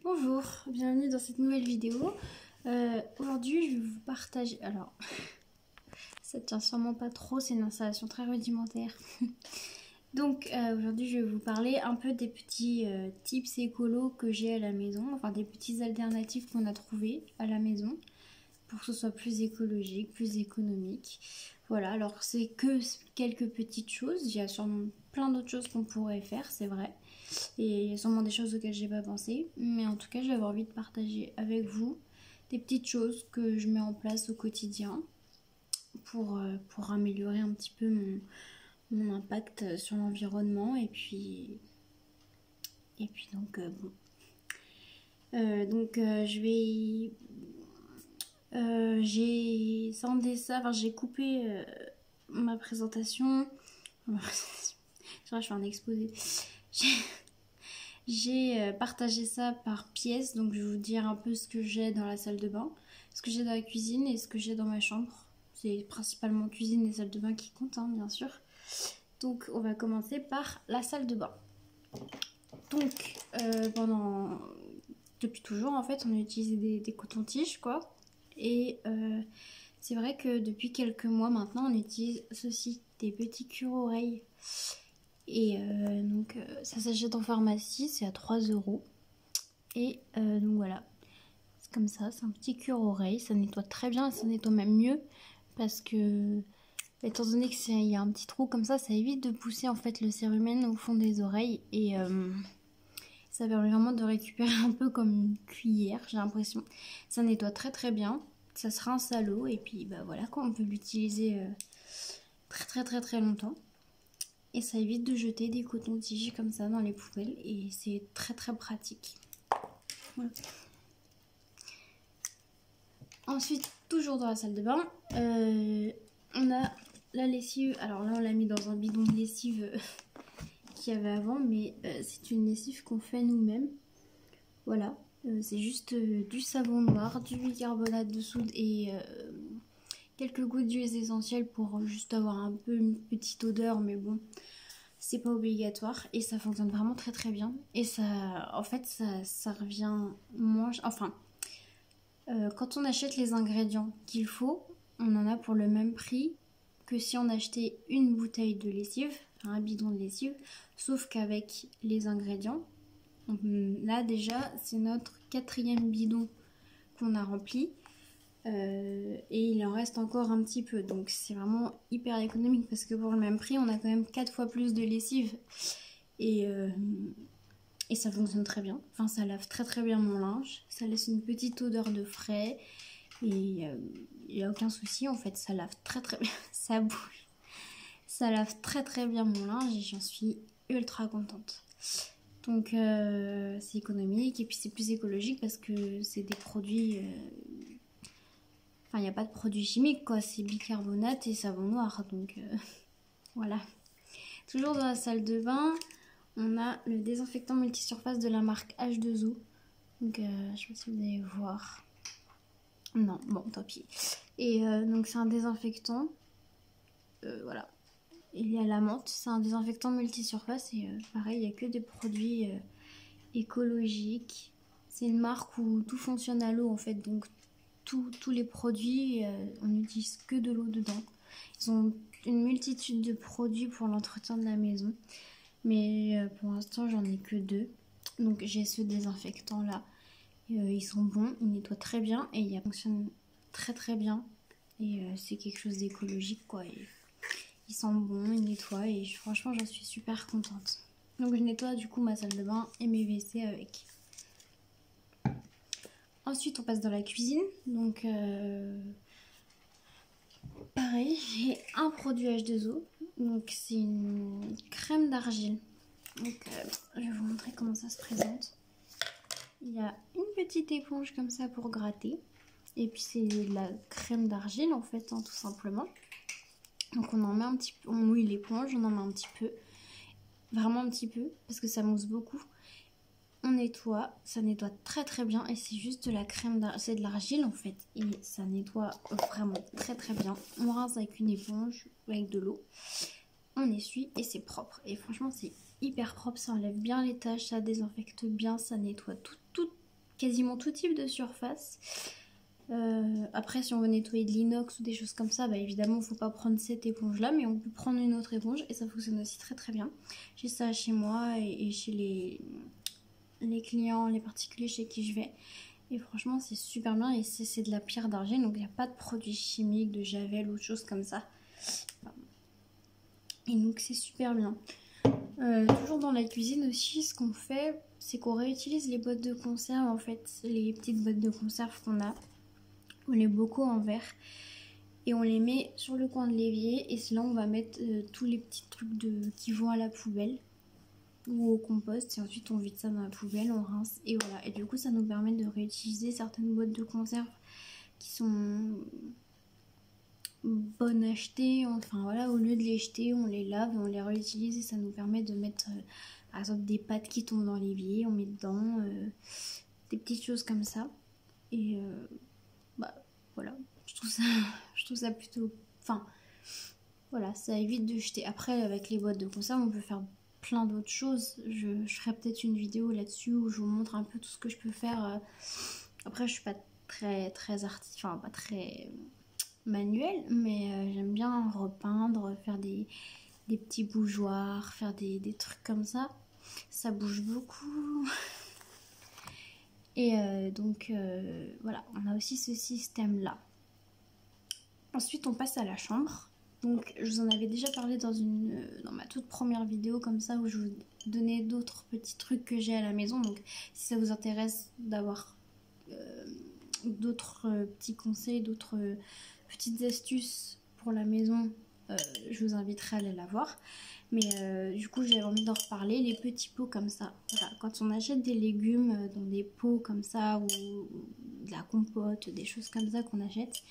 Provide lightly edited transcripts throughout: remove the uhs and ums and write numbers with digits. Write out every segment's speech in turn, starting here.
Bonjour, bienvenue dans cette nouvelle vidéo. Aujourd'hui, je vais vous partager. Alors, ça tient sûrement pas trop, c'est une installation très rudimentaire. Donc, aujourd'hui, je vais vous parler un peu des petits tips écolos que j'ai à la maison, enfin des petites alternatives qu'on a trouvées à la maison pour que ce soit plus écologique, plus économique. Voilà, alors c'est que quelques petites choses. Il y a sûrement plein d'autres choses qu'on pourrait faire, c'est vrai. Et il y a sûrement des choses auxquelles j'ai pas pensé. Mais en tout cas, j'avais envie de partager avec vous des petites choses que je mets en place au quotidien pour améliorer un petit peu mon impact sur l'environnement. Et puis donc, bon. Je vais j'ai scindé ça, enfin j'ai coupé ma présentation. Je fais un exposé. J'ai partagé ça par pièces, donc je vais vous dire un peu ce que j'ai dans la salle de bain, ce que j'ai dans la cuisine et ce que j'ai dans ma chambre. C'est principalement cuisine et salle de bain qui comptent, hein, bien sûr. Donc on va commencer par la salle de bain. Donc depuis toujours en fait on a utilisé des cotons-tiges quoi. Et c'est vrai que depuis quelques mois maintenant on utilise ceci, des petits cure-oreilles. Et ça s'achète en pharmacie, c'est à 3 €. Et donc voilà, c'est comme ça, c'est un petit cure-oreille, ça nettoie très bien et ça nettoie même mieux parce que étant donné qu'il y a un petit trou comme ça évite de pousser en fait le cérumen au fond des oreilles et ça permet vraiment de récupérer un peu comme une cuillère, j'ai l'impression. Ça nettoie très très bien, ça se rince à l'eau et puis bah voilà quoi, on peut l'utiliser très très très très longtemps. Et ça évite de jeter des cotons-tiges comme ça dans les poubelles et c'est très très pratique. Voilà. Ensuite, toujours dans la salle de bain, on a la lessive. Alors là, on l'a mis dans un bidon de lessive qu'il y avait avant, mais c'est une lessive qu'on fait nous-mêmes. Voilà, c'est juste du savon noir, du bicarbonate de soude et quelques gouttes d'huile essentielle pour juste avoir un peu une petite odeur, mais bon, c'est pas obligatoire et ça fonctionne vraiment très très bien. Et ça, en fait, ça revient moins. Enfin, quand on achète les ingrédients qu'il faut, on en a pour le même prix que si on achetait une bouteille de lessive, enfin un bidon de lessive, sauf qu'avec les ingrédients, là déjà c'est notre 4e bidon qu'on a rempli et il en reste encore un petit peu, donc c'est vraiment hyper économique parce que pour le même prix on a quand même 4 fois plus de lessive et ça fonctionne très bien. Enfin, ça lave très très bien mon linge. Ça laisse une petite odeur de frais. Et il n'y a aucun souci en fait. Ça lave très très bien. Ça bouge. Ça lave très très bien mon linge et j'en suis ultra contente. Donc c'est économique et puis c'est plus écologique parce que c'est des produits... Enfin, il n'y a pas de produits chimiques quoi. C'est bicarbonate et savon noir. Donc voilà. Toujours dans la salle de bain. On a le désinfectant multisurface de la marque H2O. Donc, je sais pas si vous allez voir. Non, bon, tant pis. Et donc, c'est un désinfectant. Voilà. Il y a la menthe. C'est un désinfectant multisurface. Et pareil, il n'y a que des produits écologiques. C'est une marque où tout fonctionne à l'eau en fait. Donc, tous les produits, on n'utilise que de l'eau dedans. Ils ont une multitude de produits pour l'entretien de la maison. Mais pour l'instant, j'en ai que 2. Donc j'ai ce désinfectant là. Ils sont bons, ils nettoient très bien et ils fonctionnent très très bien. Et c'est quelque chose d'écologique quoi. Et ils sont bons, ils nettoient et franchement, j'en suis super contente. Donc je nettoie du coup ma salle de bain et mes WC avec. Ensuite, on passe dans la cuisine. Donc pareil, j'ai un produit H2O. Donc c'est une crème d'argile. Donc je vais vous montrer comment ça se présente. Il y a une petite éponge comme ça pour gratter. Et puis c'est de la crème d'argile en fait, hein, tout simplement. Donc on en met un petit peu, on mouille l'éponge, on en met un petit peu. Vraiment un petit peu, parce que ça mousse beaucoup. On nettoie, ça nettoie très très bien. Et c'est juste de la crème d'argile, c'est de l'argile en fait. Et ça nettoie vraiment très très bien. On rince avec une éponge, avec de l'eau. On essuie et c'est propre. Et franchement c'est hyper propre, ça enlève bien les taches, ça désinfecte bien, ça nettoie quasiment tout type de surface. Après, si on veut nettoyer de l'inox ou des choses comme ça, bah évidemment, il ne faut pas prendre cette éponge-là, mais on peut prendre une autre éponge et ça fonctionne aussi très très bien. J'ai ça chez moi et chez les clients, les particuliers chez qui je vais. Et franchement, c'est super bien et c'est de la pierre d'argile, donc il n'y a pas de produits chimiques, de javel ou de choses comme ça. Et donc, c'est super bien. Toujours dans la cuisine aussi, ce qu'on fait, c'est qu'on réutilise les boîtes de conserve, en fait, les petites boîtes de conserve qu'on a, ou les bocaux en verre, et on les met sur le coin de l'évier, et c'est là on va mettre tous les petits trucs qui vont à la poubelle, ou au compost, et ensuite on vide ça dans la poubelle, on rince, et voilà. Et du coup, ça nous permet de réutiliser certaines boîtes de conserve qui sont bonnes à jeter, enfin voilà, au lieu de les jeter, on les lave et on les réutilise et ça nous permet de mettre par exemple des pâtes qui tombent dans l'évier, on met dedans des petites choses comme ça et bah voilà, je trouve ça plutôt, enfin voilà, ça évite de jeter. Après avec les boîtes de conserve on peut faire plein d'autres choses, je ferai peut-être une vidéo là-dessus où je vous montre un peu tout ce que je peux faire. Après je suis pas très enfin pas très manuel, mais j'aime bien repeindre, faire des petits bougeoirs, faire des trucs comme ça. Ça bouge beaucoup. Et donc voilà, on a aussi ce système-là. Ensuite, on passe à la chambre. Donc, je vous en avais déjà parlé dans ma toute première vidéo comme ça où je vous donnais d'autres petits trucs que j'ai à la maison. Donc, si ça vous intéresse d'avoir d'autres petits conseils, d'autres petites astuces pour la maison, je vous inviterai à aller la voir. Mais du coup, j'avais envie d'en reparler. Les petits pots comme ça. Voilà, quand on achète des légumes dans des pots comme ça ou de la compote, des choses comme ça qu'on achète,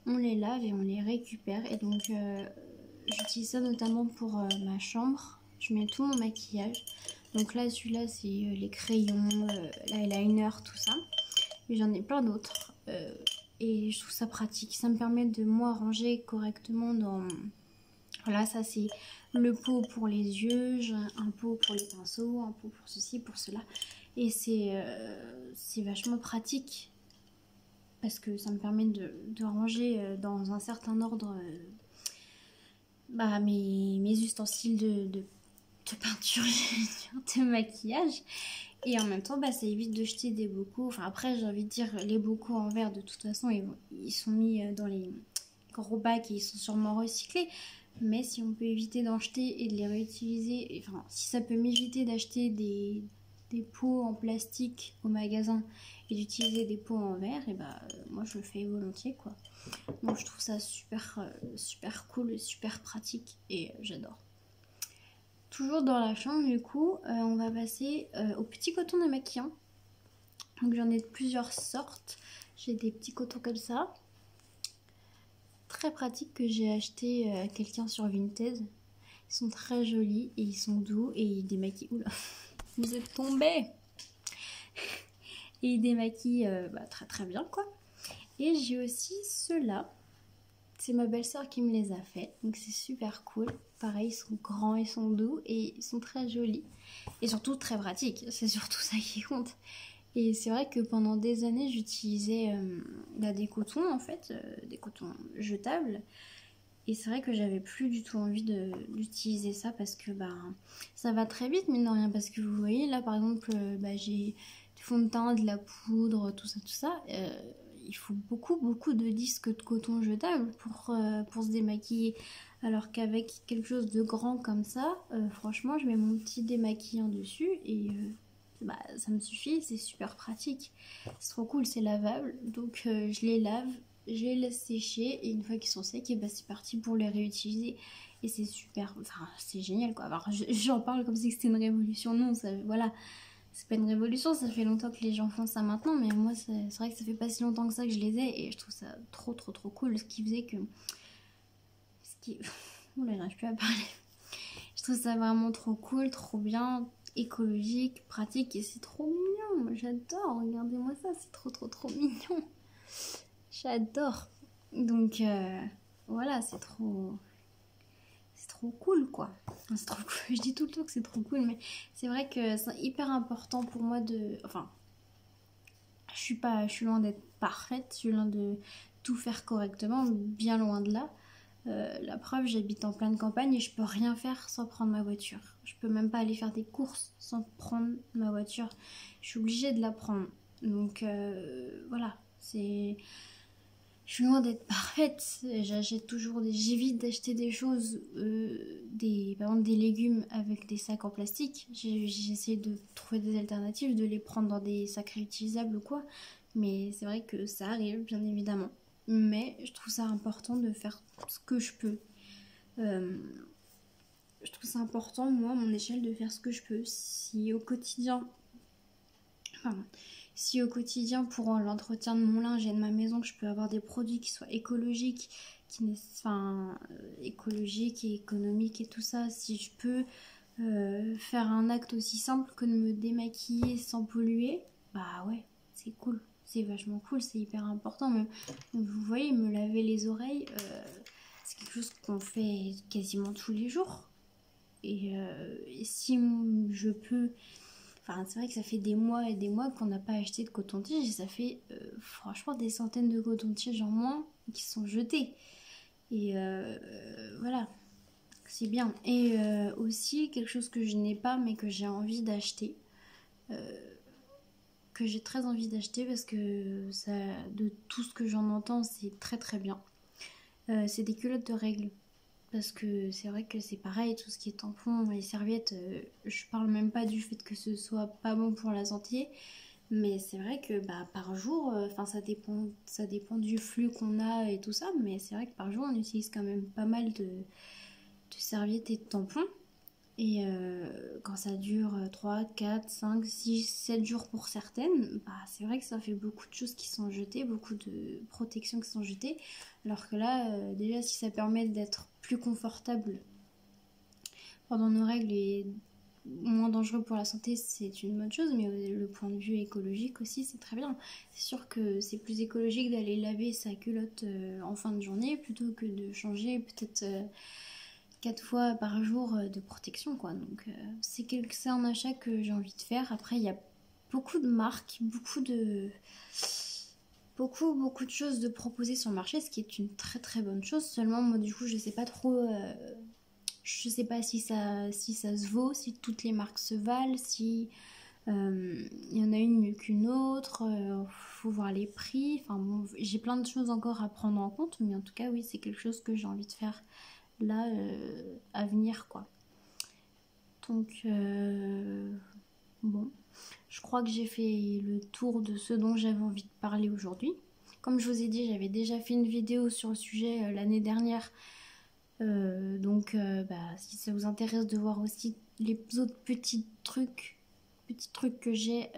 on les lave et on les récupère. Et donc, j'utilise ça notamment pour ma chambre. Je mets tout mon maquillage. Donc là, celui-là, c'est les crayons, l'eyeliner, tout ça. Mais j'en ai plein d'autres. Et je trouve ça pratique. Ça me permet de moi ranger correctement dans... Voilà, ça c'est le pot pour les yeux, j'ai un pot pour les pinceaux, un pot pour ceci, pour cela. Et c'est vachement pratique. Parce que ça me permet de ranger dans un certain ordre mes ustensiles de peinture, de maquillage. Et en même temps, ça évite de jeter des bocaux. Enfin, après, j'ai envie de dire, les bocaux en verre, de toute façon, ils sont mis dans les gros bacs et ils sont sûrement recyclés. Mais si on peut éviter d'en jeter et de les réutiliser, enfin, si ça peut m'éviter d'acheter des pots en plastique au magasin et d'utiliser des pots en verre, et moi je le fais volontiers quoi. Donc je trouve ça super cool, super pratique et j'adore. Toujours dans la chambre du coup, on va passer au petit coton démaquillant. Donc j'en ai de plusieurs sortes. J'ai des petits cotons comme ça. Très pratiques que j'ai acheté à quelqu'un sur Vinted. Ils sont très jolis et ils sont doux et ils démaquillent. Oula, vous êtes tombés. Et ils démaquillent très très bien quoi. Et j'ai aussi ceux-là. C'est ma belle-sœur qui me les a fait, donc c'est super cool. Pareil, ils sont grands, ils sont doux et ils sont très jolis. Et surtout très pratiques, c'est surtout ça qui compte. Et c'est vrai que pendant des années, j'utilisais des cotons en fait, des cotons jetables. Et c'est vrai que j'avais plus du tout envie d'utiliser ça parce que ça va très vite, mine de rien. Parce que vous voyez, là par exemple, j'ai du fond de teint, de la poudre, tout ça. Il faut beaucoup de disques de coton jetable pour se démaquiller. Alors qu'avec quelque chose de grand comme ça, franchement, je mets mon petit démaquillant dessus et ça me suffit, c'est super pratique. C'est trop cool, c'est lavable. Donc je les lave, je les laisse sécher et une fois qu'ils sont secs, c'est parti pour les réutiliser. Et c'est super, enfin c'est génial quoi. Alors j'en parle comme si c'était une révolution, non, ça, voilà. C'est pas une révolution, ça fait longtemps que les gens font ça maintenant, mais moi c'est vrai que ça fait pas si longtemps que ça que je les ai et je trouve ça trop cool. Ce qui faisait que... Oula, j'arrive plus à parler. Je trouve ça vraiment trop cool, trop bien, écologique, pratique et c'est trop mignon. Moi j'adore, regardez-moi ça, c'est trop mignon. J'adore. Donc voilà, c'est trop cool quoi. Enfin, c'est trop cool. Je dis tout le temps que c'est trop cool, mais c'est vrai que c'est hyper important pour moi de... Enfin, je suis loin d'être parfaite, je suis loin de tout faire correctement, bien loin de là. La preuve, j'habite en pleine campagne et je peux rien faire sans prendre ma voiture. Je peux même pas aller faire des courses sans prendre ma voiture. Je suis obligée de la prendre. Donc voilà, je suis loin d'être parfaite. J'évite d'acheter des choses, par exemple des légumes avec des sacs en plastique. J'essaie de trouver des alternatives, de les prendre dans des sacs réutilisables ou quoi. Mais c'est vrai que ça arrive, bien évidemment. Mais je trouve ça important de faire ce que je peux. Je trouve ça important, moi, à mon échelle, de faire ce que je peux. Si au quotidien, pour l'entretien de mon linge et de ma maison, que je peux avoir des produits qui soient écologiques, écologiques et économiques et tout ça, si je peux faire un acte aussi simple que de me démaquiller sans polluer, bah ouais, c'est cool. C'est vachement cool, c'est hyper important. Même, vous voyez, me laver les oreilles, c'est quelque chose qu'on fait quasiment tous les jours. Et si je peux... Enfin, c'est vrai que ça fait des mois et des mois qu'on n'a pas acheté de coton-tige et ça fait franchement des centaines de coton-tiges en moins qui sont jetés. Et voilà, c'est bien. Et aussi, quelque chose que je n'ai pas mais que j'ai envie d'acheter. Que j'ai très envie d'acheter parce que ça, de tout ce que j'en entends, c'est très très bien. C'est des culottes de règles. Parce que c'est vrai que c'est pareil, tout ce qui est tampons et serviettes, je parle même pas du fait que ce soit pas bon pour la santé, mais c'est vrai que par jour, ça dépend du flux qu'on a et tout ça, mais c'est vrai que par jour on utilise quand même pas mal de serviettes et de tampons. Et quand ça dure 3, 4, 5, 6, 7 jours pour certaines, c'est vrai que ça fait beaucoup de choses qui sont jetées, beaucoup de protections qui sont jetées. Alors que là, déjà, si ça permet d'être plus confortable pendant nos règles et moins dangereux pour la santé, c'est une bonne chose. Mais le point de vue écologique aussi, c'est très bien. C'est sûr que c'est plus écologique d'aller laver sa culotte en fin de journée plutôt que de changer peut-être... 4 fois par jour de protection quoi, donc c'est un achat que j'ai envie de faire. Après il y a beaucoup de marques, beaucoup de choses de proposer sur le marché, ce qui est une très très bonne chose. Seulement moi du coup je sais pas trop, je sais pas si ça se vaut, si toutes les marques se valent, si il y en a une mieux qu'une autre, faut voir les prix, enfin bon, j'ai plein de choses encore à prendre en compte, mais en tout cas oui c'est quelque chose que j'ai envie de faire là à venir quoi. Donc bon, je crois que j'ai fait le tour de ce dont j'avais envie de parler aujourd'hui. Comme je vous ai dit, j'avais déjà fait une vidéo sur le sujet l'année dernière, donc si ça vous intéresse de voir aussi les autres petits trucs que j'ai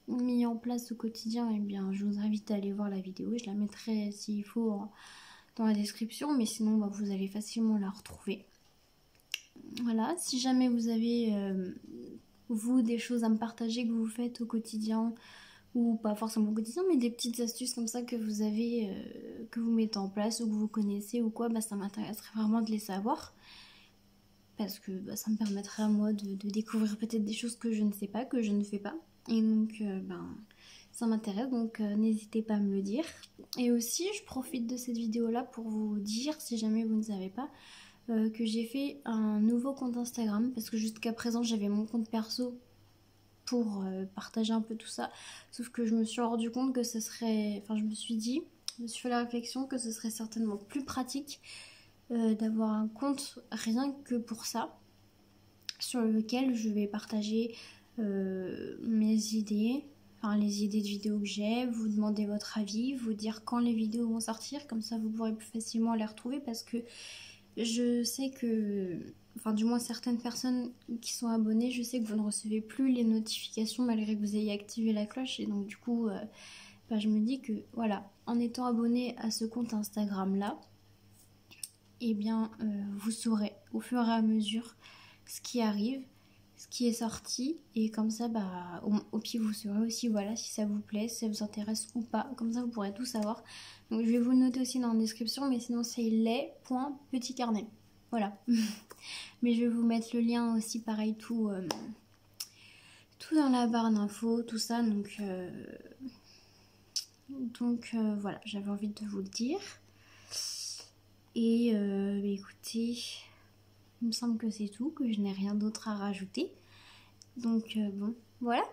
mis en place au quotidien, et bien je vous invite à aller voir la vidéo. Je la mettrai s'il faut dans la description, mais sinon vous allez facilement la retrouver. Voilà, si jamais vous avez vous des choses à me partager que vous faites au quotidien, ou pas forcément au quotidien, mais des petites astuces comme ça que vous avez, que vous mettez en place ou que vous connaissez ou quoi, ça m'intéresserait vraiment de les savoir, parce que ça me permettrait à moi de découvrir peut-être des choses que je ne sais pas, que je ne fais pas, et donc ça m'intéresse, donc n'hésitez pas à me le dire. Et aussi je profite de cette vidéo là pour vous dire, si jamais vous ne savez pas, que j'ai fait un nouveau compte Instagram, parce que jusqu'à présent j'avais mon compte perso pour partager un peu tout ça, sauf que je me suis rendu compte que je me suis fait la réflexion que ce serait certainement plus pratique d'avoir un compte rien que pour ça, sur lequel je vais partager mes idées, les idées de vidéos que j'ai, vous demander votre avis, vous dire quand les vidéos vont sortir, comme ça vous pourrez plus facilement les retrouver, parce que je sais que, du moins certaines personnes qui sont abonnées, je sais que vous ne recevez plus les notifications malgré que vous ayez activé la cloche, et donc du coup je me dis que voilà, en étant abonné à ce compte Instagram là, et bien vous saurez au fur et à mesure ce qui arrive, ce qui est sorti, et comme ça au pire vous saurez aussi si ça vous plaît, si ça vous intéresse ou pas, comme ça vous pourrez tout savoir. Donc je vais vous le noter aussi dans la description, mais sinon c'est les.petitcarnet, voilà. Mais je vais vous mettre le lien aussi, pareil, tout tout dans la barre d'infos, tout ça, donc voilà, j'avais envie de vous le dire. Et écoutez, il me semble que c'est tout, que je n'ai rien d'autre à rajouter. Donc bon, voilà.